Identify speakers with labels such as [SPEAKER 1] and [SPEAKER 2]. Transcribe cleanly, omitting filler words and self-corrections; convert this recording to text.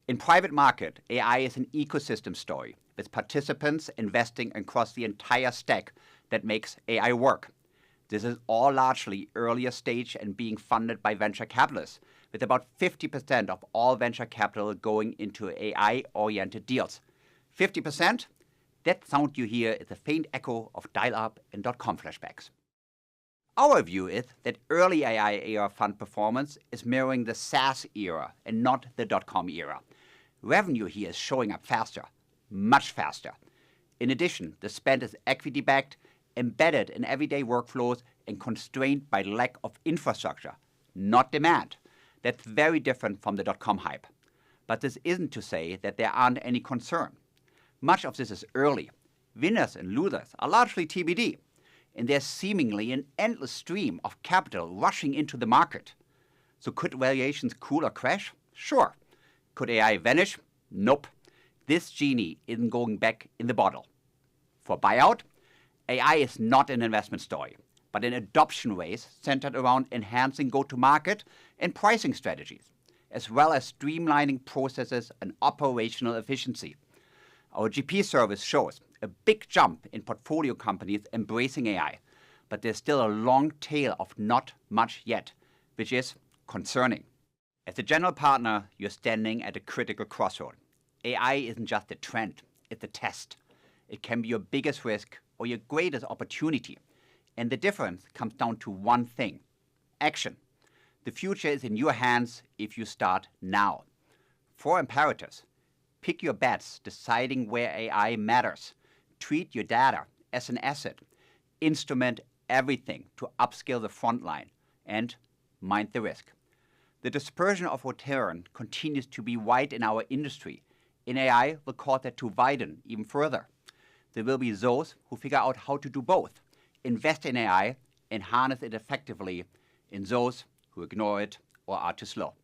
[SPEAKER 1] In private market, AI is an ecosystem story with participants investing across the entire stack that makes AI work. This is all largely earlier stage and being funded by venture capitalists, with about 50% of all venture capital going into AI-oriented deals. 50%? That sound you hear is a faint echo of dial-up and .com flashbacks. Our view is that early AI era fund performance is mirroring the SaaS era and not the .com era. Revenue here is showing up faster, much faster. In addition, the spend is equity-backed, embedded in everyday workflows, and constrained by lack of infrastructure, not demand. That's very different from the .com hype. But this isn't to say that there aren't any concern. Much of this is early. Winners and losers are largely TBD. And there's seemingly an endless stream of capital rushing into the market. So could valuations cool or crash? Sure. Could AI vanish? Nope. This genie isn't going back in the bottle. For buyout, AI is not an investment story, but an adoption race centered around enhancing go-to-market and pricing strategies, as well as streamlining processes and operational efficiency. Our GP service shows a big jump in portfolio companies embracing AI, but there's still a long tail of not much yet, which is concerning. As a general partner, you're standing at a critical crossroad. AI isn't just a trend, it's a test. It can be your biggest risk or your greatest opportunity. And the difference comes down to one thing: action. The future is in your hands if you start now. 4 imperatives. Pick your bets, deciding where AI matters. Treat your data as an asset. Instrument everything to upskill the front line. And mind the risk. The dispersion of return continues to be wide in our industry. In AI, we'll cause that to widen even further. There will be those who figure out how to do both, invest in AI and harness it effectively, and those who ignore it or are too slow.